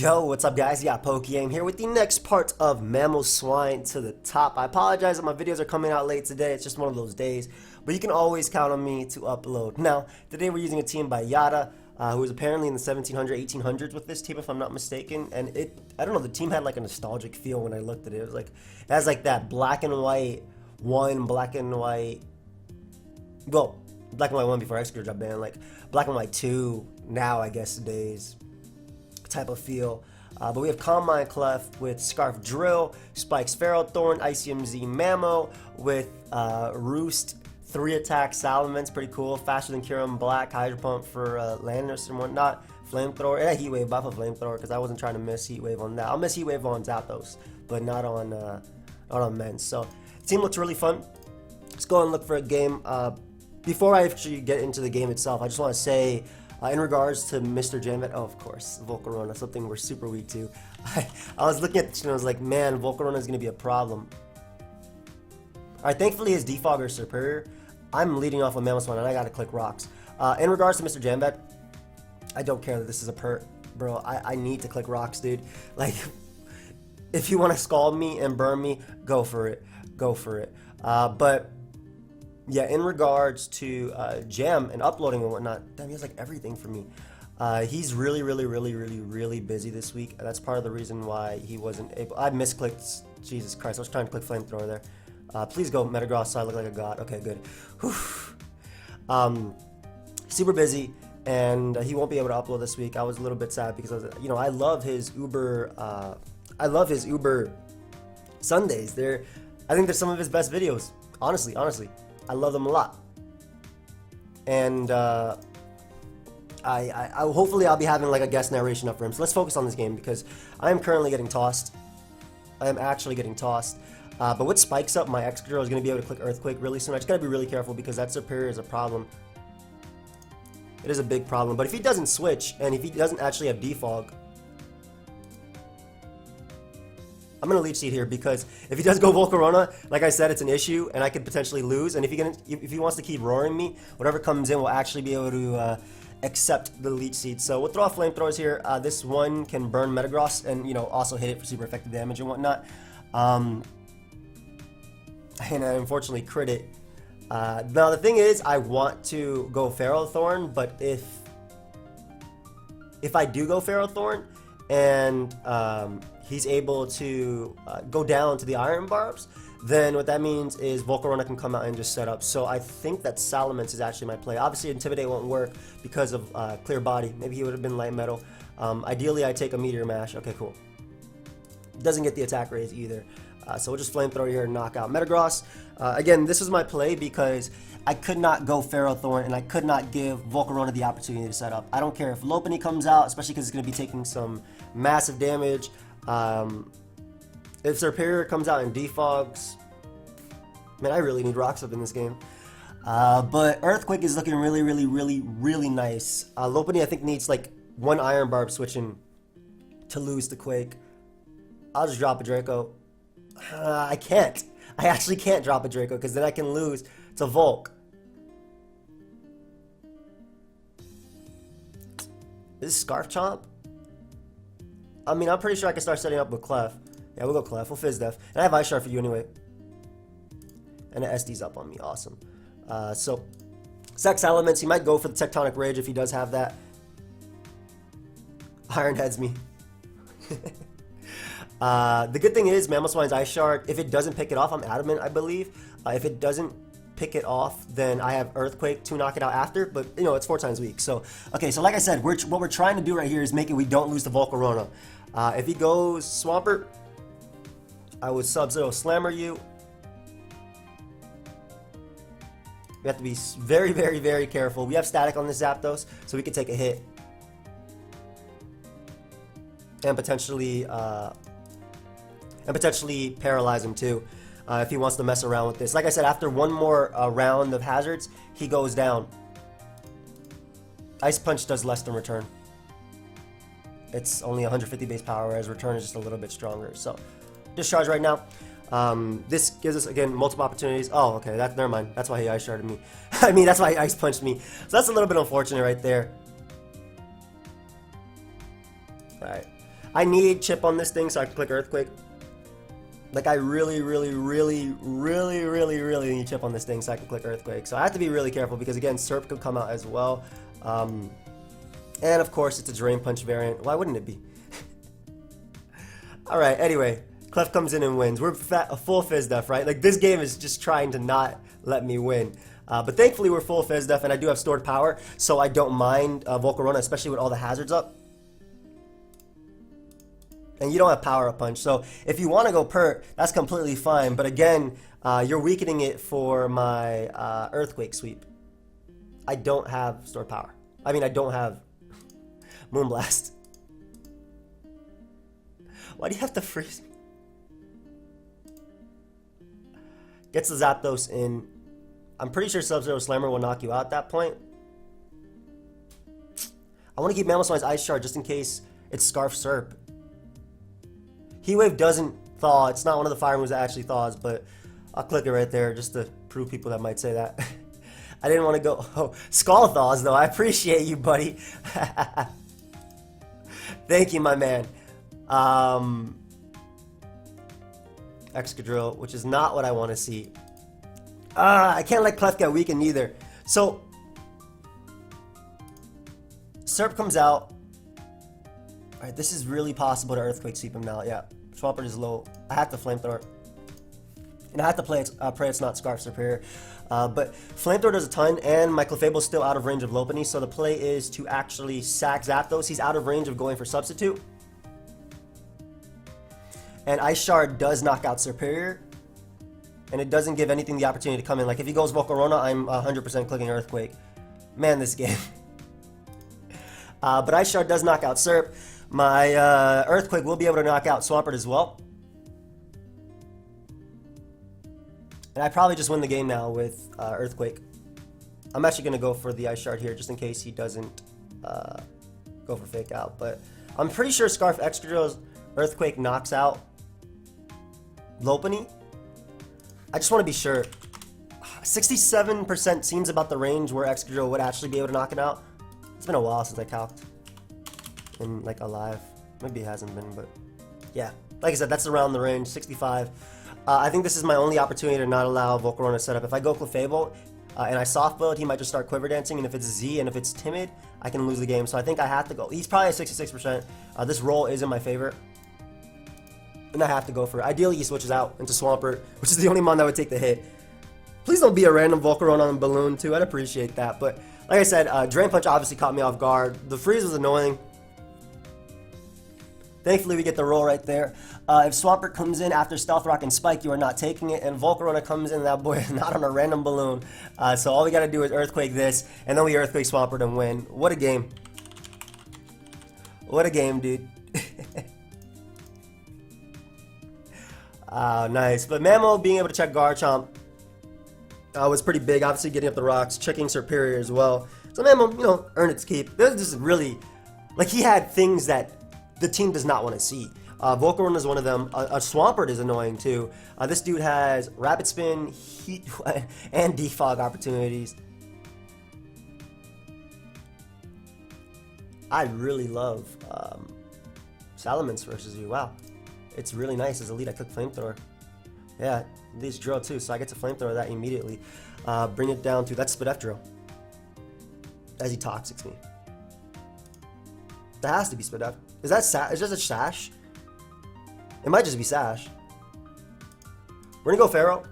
Yo, what's up guys? Yeah, PokeaimMD here with the next part of Mamoswine to the top. I apologize that my videos are coming out late today. It's just one of those days. But you can always count on me to upload. Now, today we're using a team by Yada, who is apparently in the 1700s, 1800s with this team if I'm not mistaken. And I don't know, the team had like a nostalgic feel when I looked at it. It was like, it has like that black and white 1, black and white, well, black and white 1 before X-Gear dropped banned, like black and white 2 now I guess days type of feel. But we have Combine Clef with Scarf Drill, Spikes Ferrothorn, ICMZ Mamo with Roost, 3 attack Salamence, pretty cool, faster than Kyurem Black, Hydro Pump for Landers and whatnot, Flamethrower, and a Heat Wave buff of Flamethrower because I wasn't trying to miss Heat Wave on that. I'll miss Heat Wave on Zapdos, but not on men. So the team looks really fun. Let's go and look for a game. Before I actually get into the game itself, I just want to say, in regards to Mr. Jamvet, oh, of course, Volcarona, something we're super weak to. I was looking at this and I was like, man, Volcarona is going to be a problem. Alright, thankfully his defogger is superior. I'm leading off with Mamoswine and I gotta click rocks. In regards to Mr. Jamvet, I don't care that this is a pert, bro. I need to click rocks, dude. Like, if you want to scald me and burn me, go for it. Go for it. But yeah, in regards to Jam and uploading and whatnot, damn, he has like everything for me. He's really busy this week. That's part of the reason why he wasn't able. I misclicked. Jesus Christ, I was trying to click Flamethrower there. Please go Metagross so I look like a god. Okay, good. Super busy, and he won't be able to upload this week. I was a little bit sad because I love his Uber. I love his Uber Sundays. I think they're some of his best videos. Honestly. I love them a lot, and hopefully I'll be having like a guest narration up for him. So let's focus on this game because I am currently getting tossed. I am actually getting tossed. But with spikes up, my X-Girl is going to be able to click Earthquake really soon. I just got to be really careful because that superior is a problem. It is a big problem. But if he doesn't switch and if he doesn't actually have defog, I'm going to Leech Seed here because if he does go Volcarona, like I said, it's an issue and I could potentially lose. And if he wants to keep roaring me, whatever comes in will actually be able to accept the Leech Seed. So we'll throw off Flamethrowers here. This one can burn Metagross and also hit it for super effective damage and whatnot. And I unfortunately crit it. Now the thing is, I want to go Ferrothorn, but if I do go Ferrothorn and he's able to go down to the Iron Barbs, then what that means is Volcarona can come out and just set up. So I think that Salamence is actually my play. Obviously Intimidate won't work because of Clear Body. Maybe he would have been Light Metal. Ideally I take a Meteor Mash. Okay, cool. Doesn't get the attack raise either. So we'll just Flamethrower here and knock out Metagross. Again, this is my play because I could not go Ferrothorn and I could not give Volcarona the opportunity to set up. I don't care if Lopunny comes out, especially because it's going to be taking some massive damage. If Superior comes out and defogs, man, I really need rocks up in this game. But Earthquake is looking really nice. Lopunny I think needs like 1 Iron Barb switching to lose to Quake. I'll just drop a Draco. I can't. I actually can't drop a Draco because then I can lose to Volk. Is this Scarf Chomp? I mean, I'm pretty sure I can start setting up with Clef. Yeah, we'll go Clef. We'll Fizz Def. And I have Ice Shard for you anyway. And the SD's up on me. Awesome. So, Sex Elements. He might go for the Tectonic Rage if he does have that. Iron Heads me. The good thing is Mamoswine's Ice Shard, if it doesn't pick it off, I'm adamant, I believe. If it doesn't pick it off, then I have Earthquake to knock it out after, but it's 4 times weak. So, okay, so like I said, what we're trying to do right here is make it we don't lose to Volcarona. If he goes Swampert, I would Sub-Zero Slammer you. We have to be very careful. We have static on this Zapdos, so we can take a hit. And potentially paralyze him too, if he wants to mess around with this. Like I said, after one more round of hazards, he goes down. Ice Punch does less than Return. It's only 150 base power, whereas Return is just a little bit stronger. So, discharge right now. This gives us, again, multiple opportunities. Oh, okay, never mind. That's why he Ice Sharded me. I mean, that's why he Ice Punched me. So that's a little bit unfortunate right there. Alright. I need chip on this thing so I can click Earthquake. Like I really need chip on this thing so I can click Earthquake. So I have to be really careful because again, Serp could come out as well. And of course it's a Drain Punch variant. Why wouldn't it be? Alright, anyway, Clef comes in and wins. We're a full Fizzdef, right? Like this game is just trying to not let me win. But thankfully we're full Fizzdef and I do have stored power, so I don't mind Volcarona, especially with all the hazards up. And you don't have power up punch, so if you want to go pert, that's completely fine. But again, you're weakening it for my Earthquake sweep. I don't have stored power. I mean, I don't have Moonblast. Why do you have to freeze me? Gets the Zapdos in. I'm pretty sure Sub-Zero Slammer will knock you out at that point. I want to keep Mamoswine's Ice Shard just in case it's Scarf Serp. Heat Wave doesn't thaw. It's not one of the fire moves that actually thaws, but I'll click it right there just to prove people that might say that. I didn't want to go, oh, Skull thaws though. I appreciate you, buddy. Thank you, my man. Excadrill, which is not what I want to see. I can't let Clef get weakened either. So, Serp comes out. Alright, this is really possible to Earthquake sweep him now. Yeah, Swampert is low. I have to Flamethrower. And I have to pray it's not Scarf Superior. But Flamethrower does a ton, and my Clefable is still out of range of Lopunny, so the play is to actually sack Zapdos. He's out of range of going for Substitute. And Ice Shard does knock out Superior. And it doesn't give anything the opportunity to come in. Like if he goes Volcarona, I'm 100% clicking Earthquake. Man, this game. But Ice Shard does knock out Serp. My Earthquake will be able to knock out Swampert as well. And I probably just win the game now with Earthquake. I'm actually going to go for the Ice Shard here just in case he doesn't go for Fake Out. But I'm pretty sure Scarf Excadrill's Earthquake knocks out Lopunny. I just want to be sure. 67% seems about the range where Excadrill would actually be able to knock it out. It's been a while since I calced in like alive. Maybe it hasn't been, but yeah. Like I said, that's around the range, 65. I think this is my only opportunity to not allow Volcarona setup. If I go Clefable and I soft build, he might just start Quiver Dancing, and if it's Z and if it's Timid, I can lose the game. So I think I have to go. He's probably at 66%. This roll is in my favor. And I have to go for it. Ideally, he switches out into Swampert, which is the only mon that would take the hit. Please don't be a random Volcarona on Balloon, too. I'd appreciate that. But like I said, Drain Punch obviously caught me off guard. The freeze was annoying. Thankfully, we get the roll right there. If Swampert comes in after Stealth Rock and Spike, you are not taking it. And Volcarona comes in, that boy is not on a random balloon. So all we got to do is Earthquake this, and then we Earthquake Swampert and win. What a game. What a game, dude. Nice. But Mamo being able to check Garchomp was pretty big. Obviously getting up the rocks, checking Superior as well. So Mamo, you know, earned its keep. This is really, like, he had things that the team does not want to see. Volcarona is one of them. A Swampert is annoying too. This dude has Rapid Spin, Heat, and Defog opportunities. I really love Salamence versus you. Wow. It's really nice as a lead. I click Flamethrower. Yeah, these drill too, so I get to Flamethrower that immediately. Bring it down to, that's Spidef drill. As he Toxics me. That has to be Spidef. Is that is just a Sash? It might just be Sash. We're gonna go Pharaoh.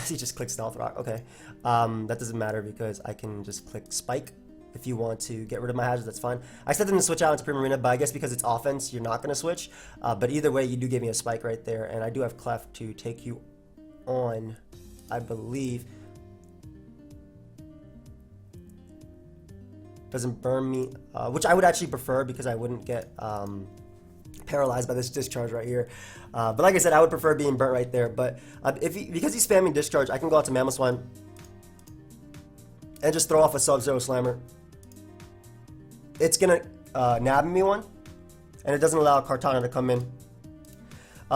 He just clicks Stealth Rock. Okay. That doesn't matter because I can just click Spike. If you want to get rid of my hazard, that's fine. I said them to switch out into Primarina, but I guess because it's offense, you're not going to switch. But either way, you do give me a Spike right there. And I do have Clef to take you on, I believe. Doesn't burn me, which I would actually prefer because I wouldn't get paralyzed by this Discharge right here. But like I said, I would prefer being burnt right there. But because he's spamming Discharge, I can go out to Mamoswine and just throw off a Sub-Zero Slammer. It's gonna nab me one, and it doesn't allow Kartana to come in.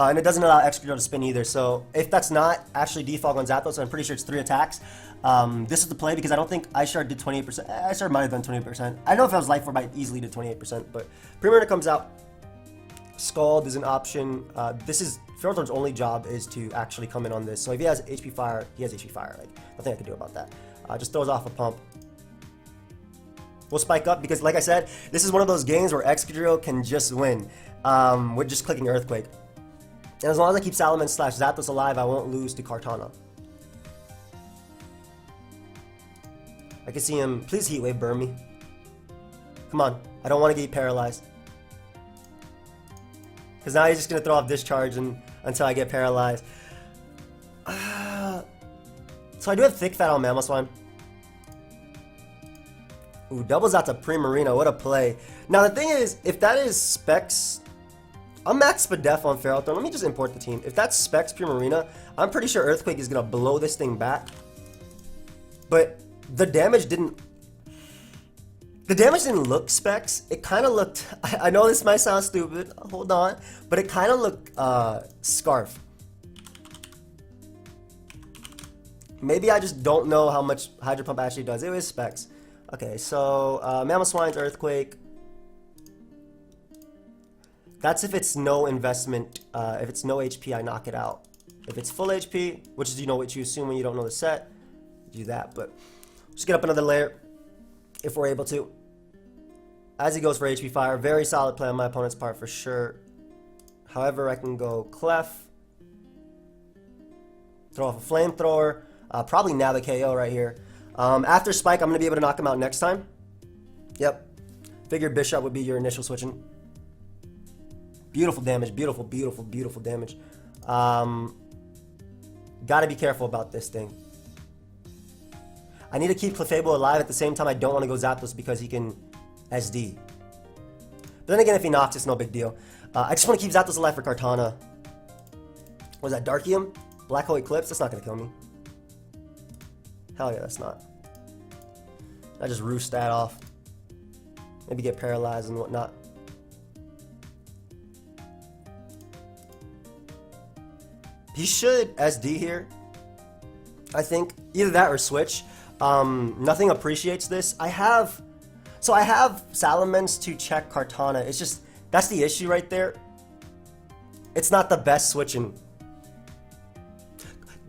And it doesn't allow Excadrill to spin either. So if that's not actually default on Zapdos, so I'm pretty sure it's 3 attacks. This is the play because I don't think Ice Shard did 28%. Ice Shard might have done 20%. I don't know if I was Life Orb, I easily did 28%. But Primarina comes out. Scald is an option. This is Ferrothorn's only job is to actually come in on this. So if he has HP Fire, he has HP Fire. Like, nothing I can do about that. Just throws off a pump. We'll spike up because, like I said, this is one of those games where Excadrill can just win with just clicking Earthquake. And as long as I keep Salamence/Zapdos alive, I won't lose to Kartana. I can see him. Please Heat Wave burn me. Come on. I don't want to get paralyzed. Because now he's just going to throw off Discharge until I get paralyzed. So I do have Thick Fat on Mamoswine. Ooh, doubles out to Primarina. What a play. Now the thing is, if that is Specs... I'm max Spadef on Ferrothorn. Let me just import the team. If that's Specs Primarina, I'm pretty sure Earthquake is going to blow this thing back. But the damage didn't... The damage didn't look Specs. It kind of looked... I know this might sound stupid. Hold on. But it kind of looked Scarf. Maybe I just don't know how much Hydro Pump actually does. It was Specs. Okay, so Mamoswine's Earthquake. That's if it's no investment. If it's no HP, I knock it out. If it's full HP, which is what you assume when you don't know the set, do that. But just get up another layer if we're able to. As he goes for HP Fire, very solid play on my opponent's part for sure. However, I can go Clef, throw off a Flamethrower, probably nab a KO right here. After Spike, I'm going to be able to knock him out next time. Yep. Figured Bishop would be your initial switching. Beautiful damage. Beautiful, beautiful, beautiful damage. Gotta be careful about this thing. I need to keep Clefable alive. At the same time, I don't want to go Zapdos because he can SD. But then again, if he knocks, it's no big deal. I just want to keep Zapdos alive for Kartana. What was that? Darkium? Black Hole Eclipse? That's not going to kill me. Hell yeah, that's not. I just roost that off. Maybe get paralyzed and whatnot. He should SD here. I think either that or switch. Nothing appreciates this. I have Salamence to check Kartana. It's just that's the issue right there. It's not the best switching.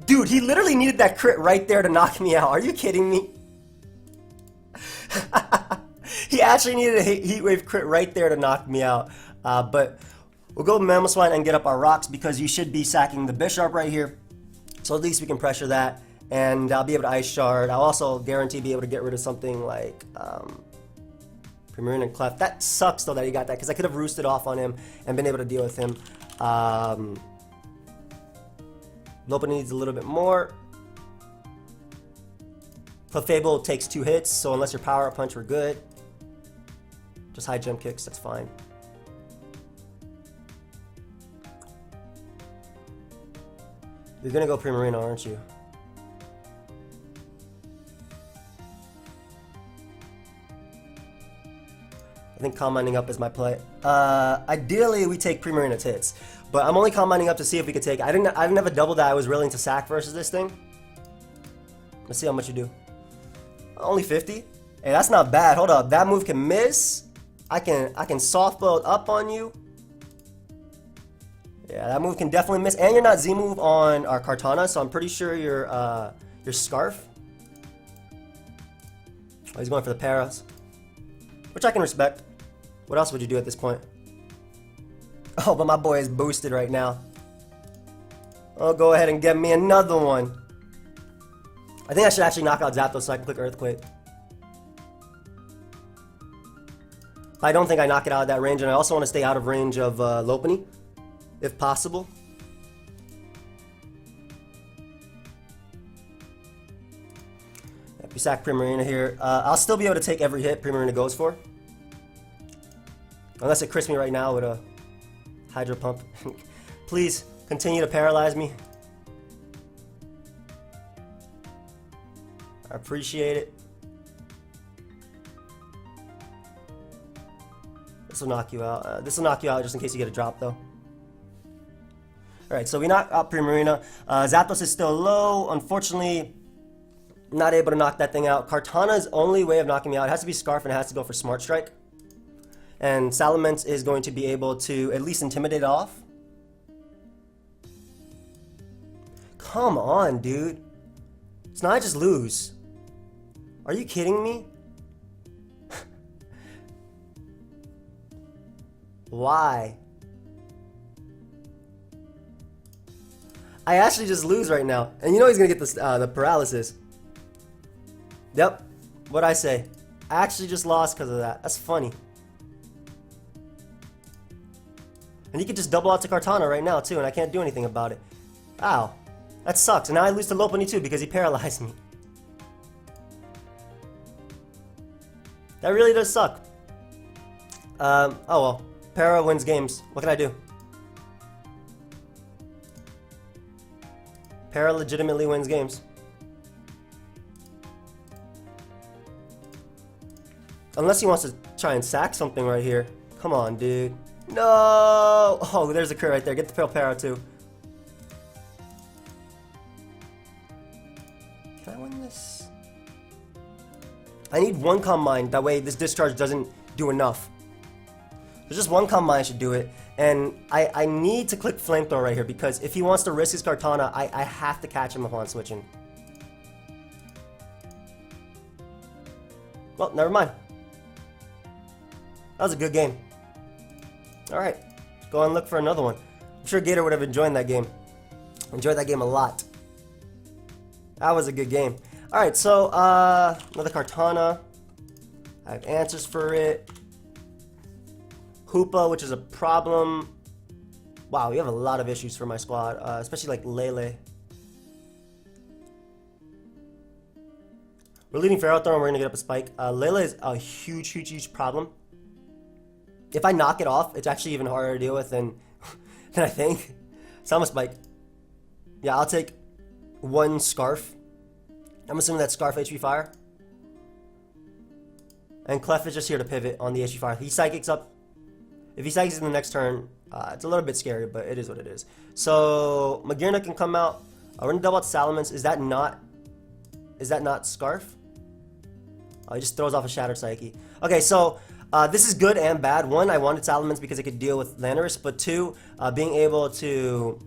Dude, he literally needed that crit right there to knock me out. Are you kidding me? He actually needed a Heat Wave crit right there to knock me out. But we'll go Mamoswine and get up our rocks because you should be sacking the Bisharp right here. So at least we can pressure that. And I'll be able to Ice Shard. I'll also guarantee be able to get rid of something like Primarina and Clef. That sucks though that he got that because I could have roosted off on him and been able to deal with him. Lopunny needs a little bit more. Clefable takes 2 hits, so unless you're Power Up Punch, we're good. Just high jump kicks, that's fine. You're gonna go Primarina, aren't you? I think Calm Minding Up is my play. Ideally, we take Primarina's hits, but I'm only Calm Minding Up to see if we could take it. I didn't have a double that I was willing to sack versus this thing. Let's see how much you do. Only 50? Hey, that's not bad. Hold up, that move can miss. I can soft blow up on you. Yeah, that move can definitely miss, and you're not Z move on our Kartana, so I'm pretty sure you're Scarf. Oh, he's going for the Paras, which I can respect. What else would you do at this point? Oh, but my boy is boosted right now. Oh, go ahead and get me another one. I think I should actually knock out Zapdos so I can click Earthquake. I don't think I knock it out of that range, and I also want to stay out of range of Lopunny, if possible. If you sack Primarina here, I'll still be able to take every hit Primarina goes for. Unless it crits me right now with a Hydro Pump. Please, continue to paralyze me. I appreciate it. This will knock you out. This will knock you out just in case you get a drop, though. Alright, so we knocked out Primarina. Zapdos is still low. Unfortunately, not able to knock that thing out. Kartana's only way of knocking me out, it has to be Scarf and it has to go for Smart Strike. And Salamence is going to be able to at least intimidate off. Come on, dude. So now I just lose. Are you kidding me? Why? I actually just lose right now. And you know he's gonna get this, the paralysis. Yep. What'd I say? I actually just lost because of that. That's funny. And he could just double out to Kartana right now too, and I can't do anything about it. Ow. That sucks. And now I lose to Lopunny too because he paralyzed me. That really does suck. Oh well. Para wins games. What can I do? Para legitimately wins games. Unless he wants to try and sack something right here. Come on, dude. No! Oh, there's a crit right there. Get the Para too. Can I win this? I need one Calm Mind. That way this discharge doesn't do enough. There's just one Calm Mind should do it. And I need to click Flamethrower right here because if he wants to risk his Kartana, I have to catch him upon switching. Well, never mind. That was a good game. Alright, go and look for another one. I'm sure Gator would have enjoyed that game. Enjoyed that game a lot. That was a good game. Alright, so another Kartana. I have answers for it. Hoopa, which is a problem. Wow, we have a lot of issues for my squad, especially like Lele. We're leading Ferrothorn, we're gonna get up a spike. Lele is a huge problem. If I knock it off, it's actually even harder to deal with than I think. So I'm a spike. Yeah, I'll take one Scarf. I'm assuming that's Scarf HP Fire. And Clef is just here to pivot on the HP Fire. He Psychics up. If he Psychics in the next turn, it's a little bit scary, but it is what it is. So Magearna can come out. We're gonna double out Salamence. Is that not Scarf? Oh, he just throws off a Shattered Psyche. Okay, so this is good and bad. One, I wanted Salamence because it could deal with Landorus, but two, being able to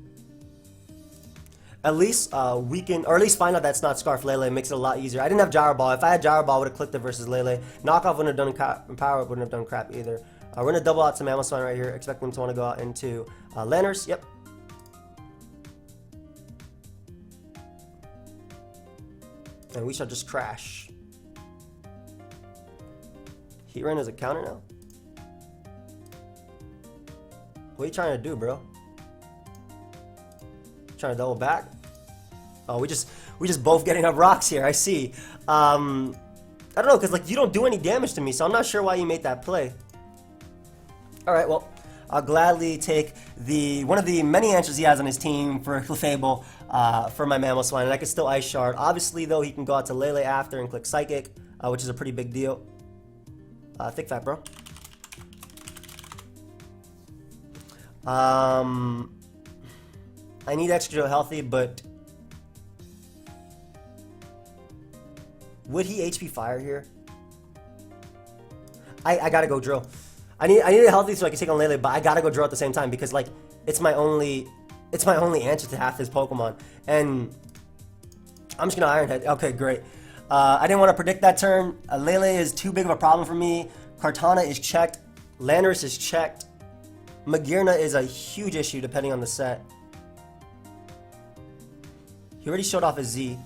at least weaken, or at least find out that's not Scarf Lele makes it a lot easier. I didn't have Gyro Ball. If I had Gyro Ball, I would have clicked it versus Lele. Knockoff wouldn't have done crap, Power Up wouldn't have done crap either. We're going to double out to Mamoswine right here. Expect them to want to go out into Landorus. Yep. And we shall just crash. Heatran is a counter now? What are you trying to do, bro? Trying to double back? Oh, we just both getting up rocks here. I see. I don't know, cause like you don't do any damage to me, so I'm not sure why you made that play. All right, well, I'll gladly take one of the many answers he has on his team for Clefable for my Mamoswine, and I can still Ice Shard. Obviously, though, he can go out to Lele after and click Psychic, which is a pretty big deal. Thick fat, bro. I need extra healthy, but would he HP Fire here? I gotta go Drill. I need a healthy so I can take on Lele, but I gotta go Drill at the same time because like it's my only answer to half his Pokemon, and I'm just gonna Iron Head. Okay, great. I didn't want to predict that turn. Lele is too big of a problem for me. Kartana is checked. Landorus is checked. Magearna is a huge issue depending on the set. He already showed off his Z.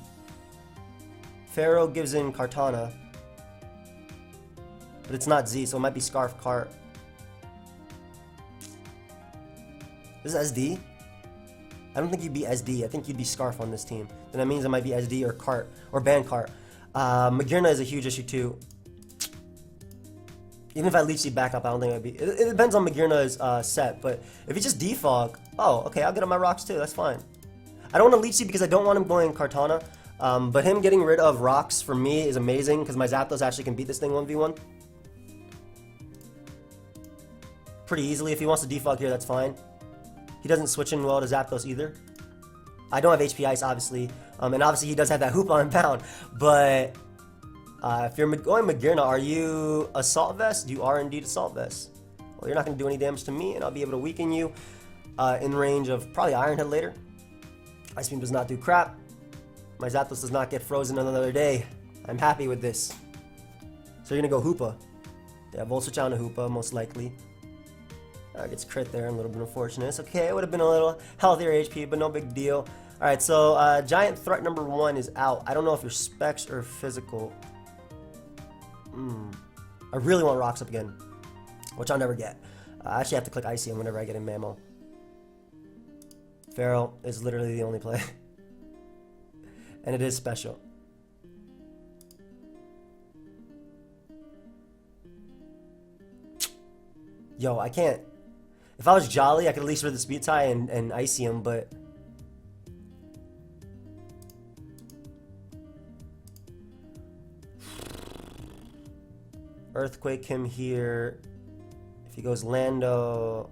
Pharaoh gives in Kartana. But it's not Z, so it might be Scarf Cart. This is SD? I don't think you'd be SD. I think you'd be Scarf on this team. Then that means it might be SD or Cart or Band Cart. Magearna is a huge issue too. Even if I Leech Seed back up, I don't think it'd be. It depends on Magearna's set, but if he just defog, oh, okay, I'll get on my rocks too. That's fine. I don't want to Leech Seed because I don't want him going Kartana. But him getting rid of rocks for me is amazing because my Zapdos actually can beat this thing 1v1 pretty easily. If he wants to defog here, that's fine. He doesn't switch in well to Zapdos either. I don't have HP Ice, obviously. And obviously he does have that Hoopa on Pound. But if you're going Magearna, are you Assault Vest? You are indeed Assault Vest. Well, you're not going to do any damage to me, and I'll be able to weaken you in range of probably Iron Head later. Ice Beam does not do crap. My Zapdos does not get frozen another day. I'm happy with this. So you're going to go Hoopa. Yeah, Volt Switch out to Hoopa, most likely. Gets crit there, a little bit unfortunate. It's okay, it would have been a little healthier HP, but no big deal. Alright, so Giant Threat number 1 is out. I don't know if you're Specs or Physical. I really want Rocks up again, which I'll never get. I actually have to click Icy whenever I get in Mamo. Feral is literally the only play. And it is special. Yo, I can't. If I was Jolly, I could at least rid the Speed Tie and Icy him, but... Earthquake him here. If he goes Lando...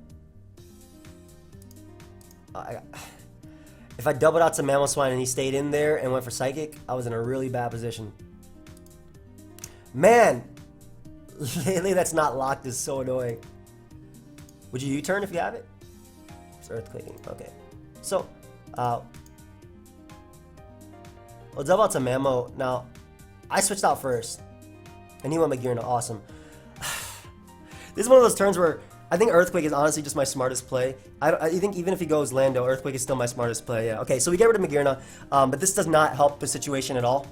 If I doubled out to Mamoswine and he stayed in there and went for Psychic, I was in a really bad position. Man! Lately that's not locked is so annoying. Would you U-turn if you have it? It's Earthquaking. Okay. So, we'll double out to Mamo. Now, I switched out first. And he went Magearna. Awesome. This is one of those turns where I think Earthquake is honestly just my smartest play. I think even if he goes Lando, Earthquake is still my smartest play. Yeah. Okay, so we get rid of Magearna. But this does not help the situation at all.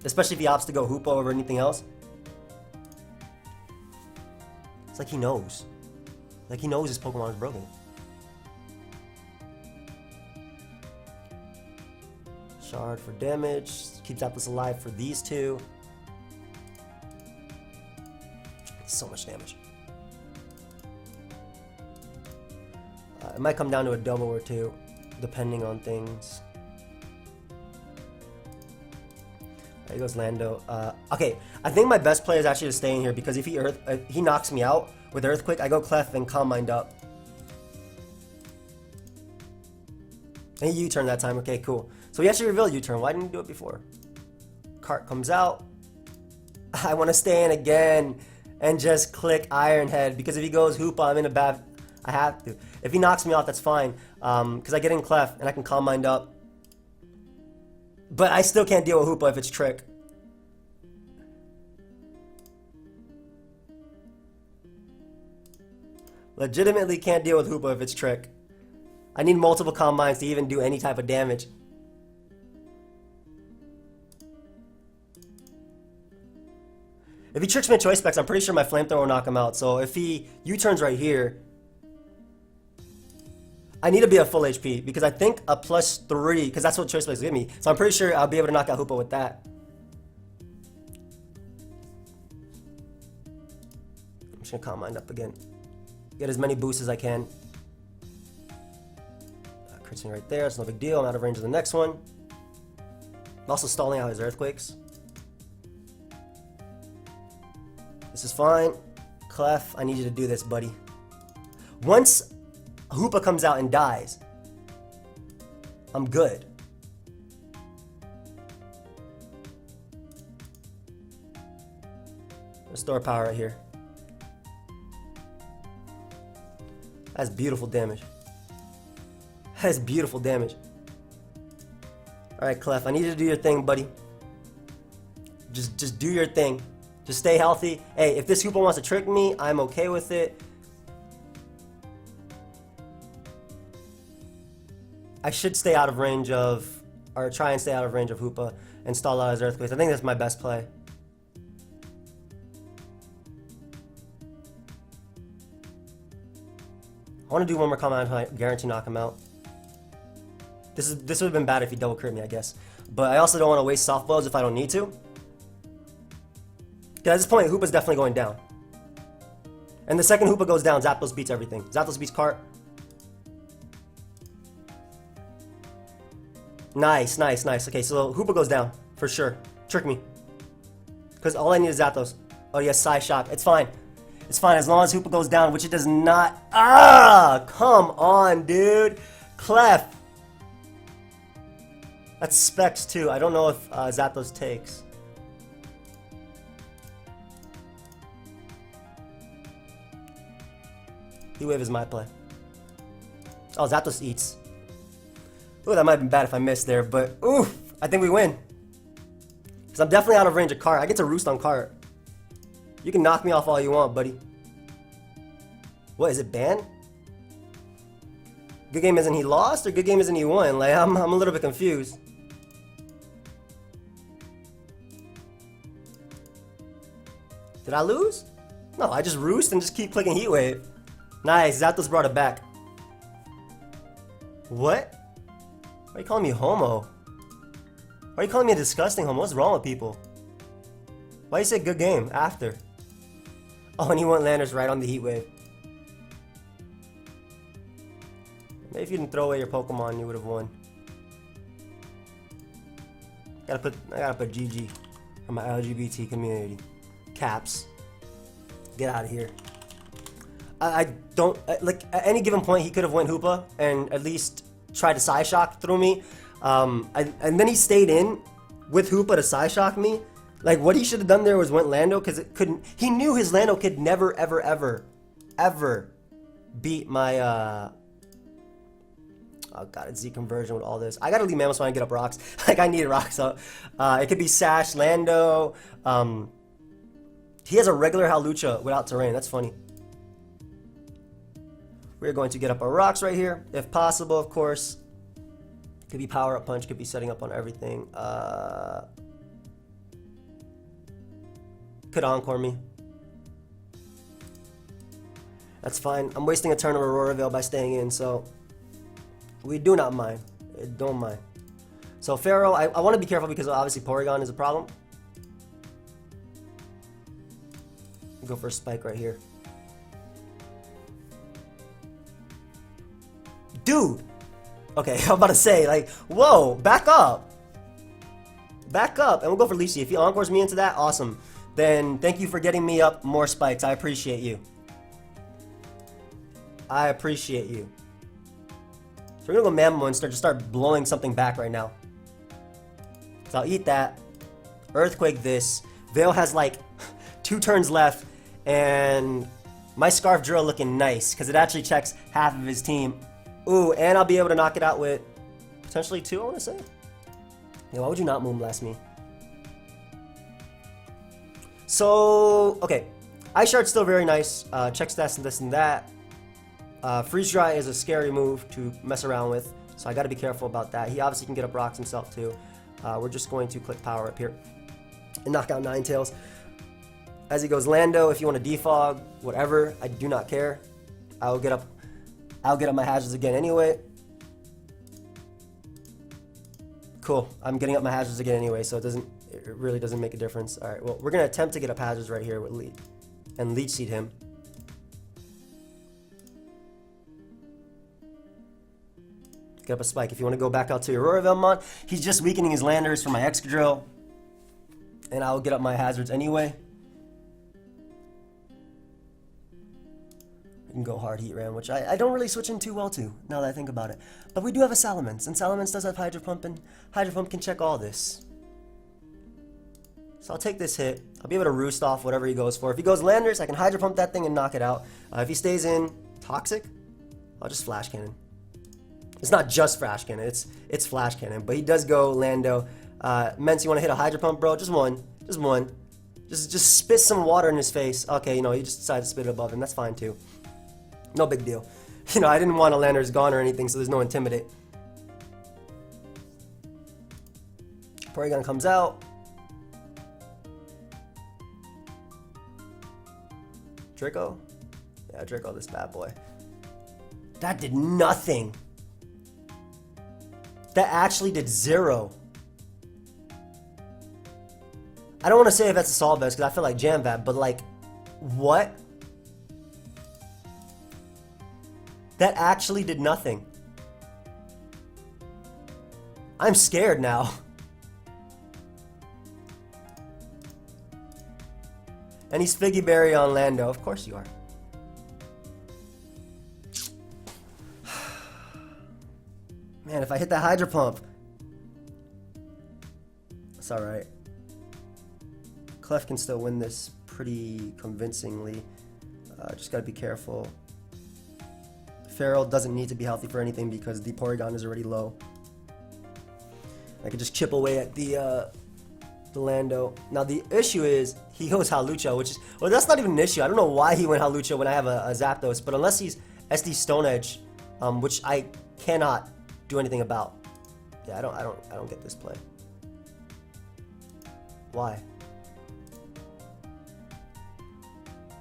Especially if he opts to go Hoopa over anything else. It's like he knows. Like he knows his Pokemon is broken. Shard for damage. Keeps Zapdos alive for these two. So much damage. It might come down to a double or two, depending on things. There goes Lando. Okay, I think my best play is actually to stay in here because if he knocks me out with Earthquake, I go Clef and Calm Mind up. And he U-turn that time. Okay, cool. So he actually revealed U-turn. Why didn't he do it before? Cart comes out. I want to stay in again and just click Iron Head because if he goes Hoopa, I'm in a bad... I have to. If he knocks me off, that's fine. Because I get in Clef and I can Calm Mind up. But I still can't deal with Hoopa if it's Trick. Legitimately can't deal with Hoopa if it's Trick. I need multiple Calm Minds to even do any type of damage. If he tricks me with Choice Specs, I'm pretty sure my Flamethrower will knock him out. So if he U-turns right here, I need to be at full HP because I think a +3, because that's what Choice Specs give me. So I'm pretty sure I'll be able to knock out Hoopa with that. I'm just gonna Calm Mind up again. Get as many boosts as I can. Crits me right there, it's no big deal. I'm out of range of the next one. I'm also stalling out his Earthquakes. This is fine. Clef, I need you to do this, buddy. Once Hoopa comes out and dies, I'm good. Restore power right here. That's beautiful damage. That's beautiful damage. Alright, Clef, I need you to do your thing, buddy. Just do your thing. Just stay healthy. Hey, if this Hoopa wants to trick me, I'm okay with it. I should stay out of range of, or try and stay out of range of Hoopa and stall out his Earthquakes. I think that's my best play. I want to do one more comment until I guarantee knock him out. This would have been bad if he double crit me, I guess. But I also don't want to waste soft blows if I don't need to. Because at this point, Hoopa's definitely going down. And the second Hoopa goes down, Zapdos beats everything. Zapdos beats Cart. Nice, nice, nice. Okay, so Hoopa goes down, for sure. Trick me. Because all I need is Zapdos. Oh, yes, Psy Shock. It's fine. It's fine as long as Hoopa goes down, which it does not. Ah, come on, dude. Clef. That's Specs too. I don't know if Zapdos takes. Heat Wave is my play. Oh, Zapdos eats. Ooh, that might have been bad if I missed there, but oof, I think we win. Because I'm definitely out of range of Cart. I get to roost on Cart. You can knock me off all you want, buddy. What, is it banned? Good game isn't he lost, or good game isn't he won? Like, I'm a little bit confused. Did I lose? No, I just roost and just keep clicking Heat Wave. Nice, Zapdos brought it back. What? Why are you calling me homo? Why are you calling me a disgusting homo? What's wrong with people? Why you say good game after? Oh, and he went Landers right on the Heat Wave. Maybe if you didn't throw away your Pokemon, you would have won. I gotta put GG for my LGBT community. Caps. Get out of here. I don't like at any given point he could have went Hoopa and at least tried to Psyshock through me. And then he stayed in with Hoopa to Psyshock me. Like what he should have done there was went Lando because it couldn't. He knew his Lando could never ever beat my oh god, it's Z conversion with all this. I gotta leave Mamoswine and get up rocks. Like I need rocks up. It could be Sash, Lando. He has a regular Hawlucha without terrain. That's funny. We're going to get up our rocks right here, if possible, of course. Could be power up punch, could be setting up on everything. Could encore me. That's fine. I'm wasting a turn of Aurora Veil by staying in, so we do not mind. Don't mind. So Pharaoh, I want to be careful because obviously Porygon is a problem. Go for a spike right here. Dude! Okay, I'm about to say, like, whoa, back up. Back up, and we'll go for Leechy. If he encores me into that, awesome. Then thank you for getting me up more spikes. I appreciate you. I appreciate you. So we're gonna go Mammo and start blowing something back right now. So I'll eat that. Earthquake this. Veil has like 2 turns left, and my Scarf Drill looking nice because it actually checks half of his team. Ooh, and I'll be able to knock it out with potentially 2, I want to say. Yeah, why would you not Moonblast me? So, okay. Ice Shard's still very nice. Check stats and this and that. Freeze Dry is a scary move to mess around with, so I got to be careful about that. He obviously can get up rocks himself too. We're just going to click Power up here and knock out Ninetales. As he goes Lando, if you want to defog, whatever, I do not care. I'll get up my hazards again anyway. Cool. I'm getting up my hazards again anyway, so it really doesn't make a difference. All right. Well, we're gonna attempt to get up hazards right here with Leech Seed him. Get up a spike. If you want to go back out to your Aurora Velmont, he's just weakening his Landers for my Excadrill, and I'll get up my hazards anyway. Can go hard Heat Ram, which I don't really switch in too well to, now that I think about it. But we do have a Salamence, and Salamence does have Hydro Pump, and Hydro Pump can check all this. So I'll take this hit. I'll be able to roost off whatever he goes for. If he goes Landers, I can Hydro Pump that thing and knock it out. If he stays in Toxic, I'll just Flash Cannon. It's not just Flash Cannon, it's Flash Cannon, but he does go Lando. Mence, you want to hit a Hydro Pump, bro? Just one. Just one. Just spit some water in his face. Okay, you know, he just decided to spit it above him. That's fine, too. No big deal. You know, I didn't want a Landers gone or anything, so there's no Intimidate. Porygon comes out. Draco? Yeah, Draco, this bad boy. That did nothing. That actually did 0. I don't want to say if that's a Assault Vest because I feel like Jam Vat, but like, what? That actually did nothing. I'm scared now. And he's Figgy Berry on Lando. Of course you are. Man, if I hit that Hydro Pump. It's alright. Clef can still win this pretty convincingly. Just gotta be careful. Feral doesn't need to be healthy for anything because the Porygon is already low. I could just chip away at the Lando. Now the issue is he goes Hawlucha, which is, well, that's not even an issue. I don't know why he went Hawlucha when I have a Zapdos, but unless he's SD Stone Edge, which I cannot do anything about. Yeah, I don't get this play. Why?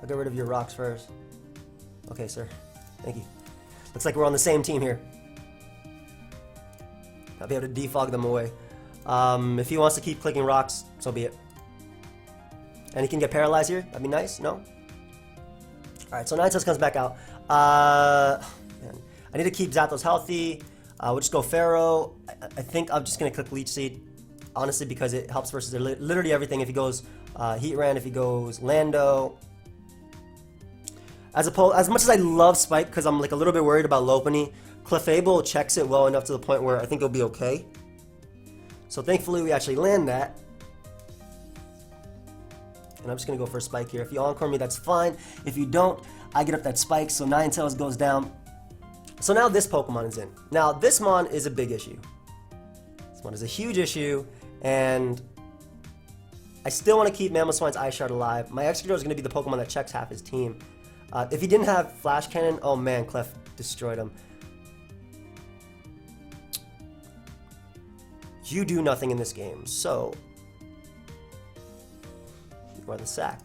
I'll get rid of your rocks first. Okay, sir. Thank you. Looks like we're on the same team here. I'll be able to defog them away. If he wants to keep clicking rocks, so be it. And he can get paralyzed here. That'd be nice. No? Alright, so Ninetales comes back out. Man. I need to keep Zapdos healthy. We'll just go Pharaoh. I think I'm just going to click Leech Seed. Honestly, because it helps versus literally everything. If he goes Heatran, if he goes Lando. As much as I love Spike, because I'm like a little bit worried about Lopunny, Clefable checks it well enough to the point where I think it'll be okay. So thankfully we actually land that. And I'm just going to go for a Spike here. If you Encore me, that's fine. If you don't, I get up that Spike, so Ninetales goes down. So now this Pokemon is in. Now this Mon is a big issue. This one is a huge issue, and I still want to keep Mamoswine's Ice Shard alive. My Excadrill is going to be the Pokemon that checks half his team. If he didn't have Flash Cannon, oh man, Clef destroyed him. You do nothing in this game, so you are the sack.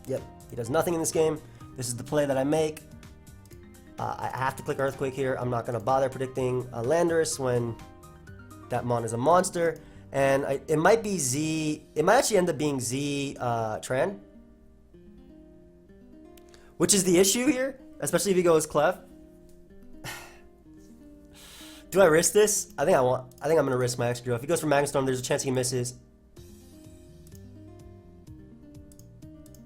Yep, he does nothing in this game. This is the play that I make. I have to click Earthquake here. I'm not going to bother predicting Landorus when that Mon is a monster. And it might be Z. It might actually end up being Z Tran. Which is the issue here, especially if he goes Clef. Do I risk this? I think I'm gonna risk my Excadrill. If he goes for Magnet Storm, there's a chance he misses.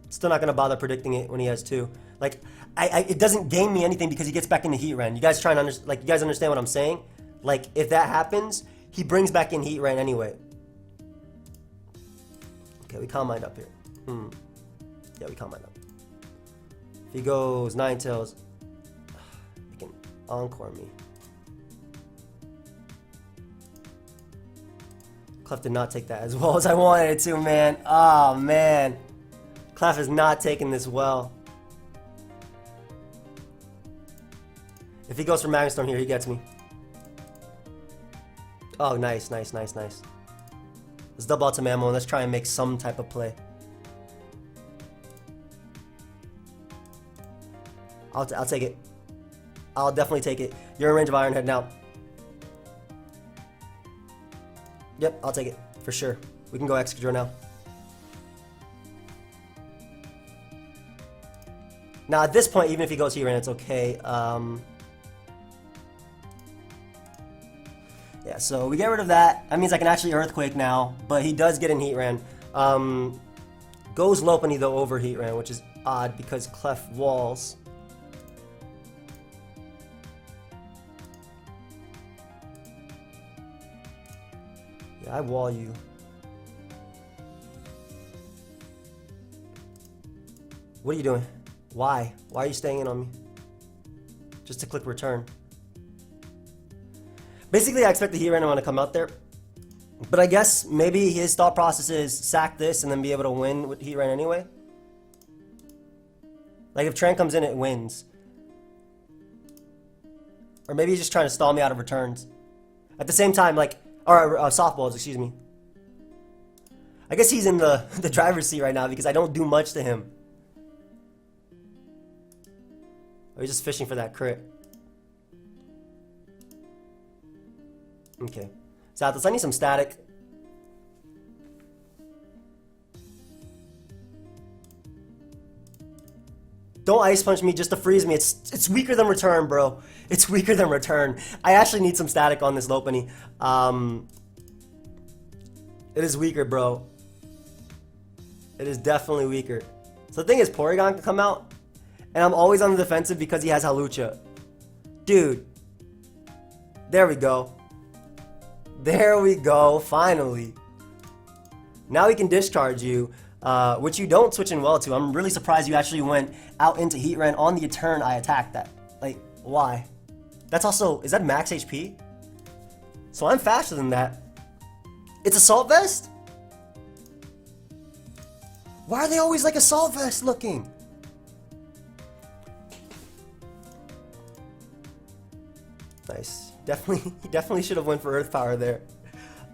Still not gonna bother predicting it when he has two. Like, it doesn't gain me anything because he gets back into Heatran. You guys you guys understand what I'm saying? Like, if that happens, he brings back in Heatran anyway. Okay, we Calm Mind up here. Yeah, we Calm Mind up. If he goes Ninetales, he can Encore me. Clef did not take that as well as I wanted it to, man. Oh, man. Clef is not taking this well. If he goes for Magnet Storm here, he gets me. Oh, nice, nice, nice, nice. Let's double out to Mamo and let's try and make some type of play. I'll take it. I'll definitely take it. You're in range of Iron Head now. Yep, I'll take it. For sure. We can go Excadrill now. Now, at this point, even if he goes Heatran, it's okay. Yeah, so we get rid of that. That means I can actually Earthquake now, but he does get in Heatran. Goes Lopunny, though, over Heatran, which is odd because Clef walls. Yeah, I wall you. What are you doing? Why? Why are you staying in on me? Just to click return. Basically, I expect the Heatran to come out there. But I guess maybe his thought process is sack this and then be able to win with Heatran anyway. Like if Tran comes in, it wins. Or maybe he's just trying to stall me out of returns. At the same time, like, or softballs, excuse me. I guess he's in the driver's seat right now because I don't do much to him. Or he's just fishing for that crit. Okay. Zapdos, I need some static. Don't Ice Punch me just to freeze me. It's weaker than return, bro. It's weaker than return. I actually need some static on this Lopunny. It is weaker, bro. It is definitely weaker. So the thing is, Porygon can come out, and I'm always on the defensive because he has Hawlucha. Dude. There we go. There we go, finally. Now he can discharge you, which you don't switch in well to. I'm really surprised you actually went out into Heatran on the turn I attacked that. Like, why? That's also, is that max HP? So I'm faster than that. It's Assault Vest? Why are they always like Assault Vest looking? Nice. He definitely should have went for Earth Power there.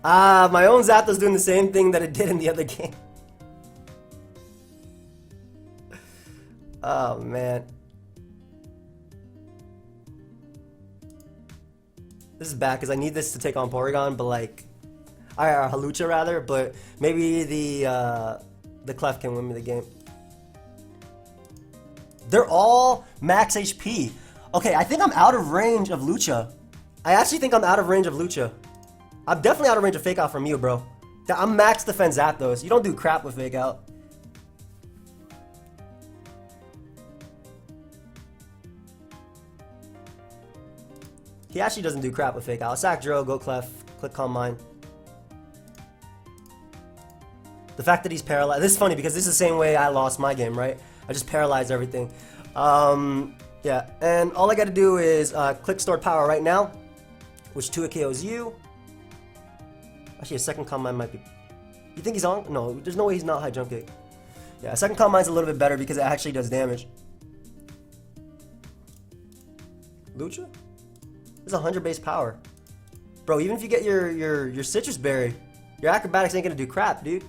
My own Zapdos doing the same thing that it did in the other game. Oh, man. This is bad because I need this to take on Porygon, but like... Hawlucha rather, but maybe the Clef can win me the game. They're all max HP. Okay, I think I'm out of range of Lucha. I actually think I'm out of range of Lucha. I'm definitely out of range of Fake Out from you, bro. I'm max defense Zapdos. You don't do crap with Fake Out. He actually doesn't do crap with Fake Out. Sack Drill, go Clef, click Calm Mind. The fact that he's paralyzed. This is funny because this is the same way I lost my game, right? I just paralyzed everything. Yeah, and all I gotta do is click Stored Power right now, which 2 KOs you. Actually, a second Calm Mind might be... You think he's on? No, there's no way he's not high jump kick. Yeah, a second Calm Mind's a little bit better because it actually does damage. Lucha? This is 100 base power. Bro, even if you get your Citrus Berry, your acrobatics ain't gonna do crap, dude.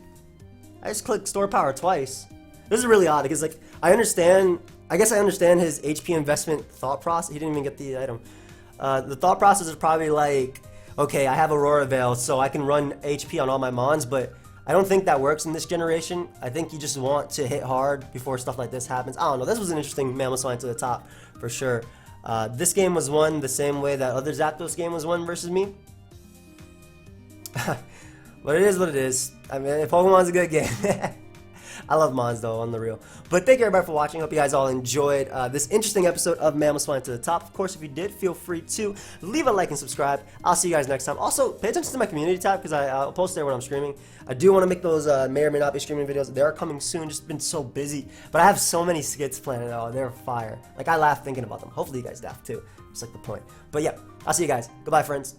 I just clicked Store Power twice. This is really odd because, like, I guess I understand his HP investment thought process. He didn't even get the item. The thought process is probably like, okay, I have Aurora Veil, so I can run HP on all my Mons, but I don't think that works in this generation. I think you just want to hit hard before stuff like this happens. I don't know. This was an interesting Mamoswine to the top, for sure. This game was won the same way that other Zapdos game was won versus me. But it is what it is. I mean, Pokemon's a good game. I love Mons though, on the real. But thank you everybody for watching. Hope you guys all enjoyed this interesting episode of Mamoswine to the top. Of course, if you did, feel free to leave a like and subscribe. I'll see you guys next time. Also, pay attention to my community tab because I'll post there when I'm streaming. I do want to make those may or may not be streaming videos. They are coming soon. Just been so busy. But I have so many skits planned. Oh, they're fire. Like, I laugh thinking about them. Hopefully you guys laugh too. It's like the point. But yeah, I'll see you guys. Goodbye, friends.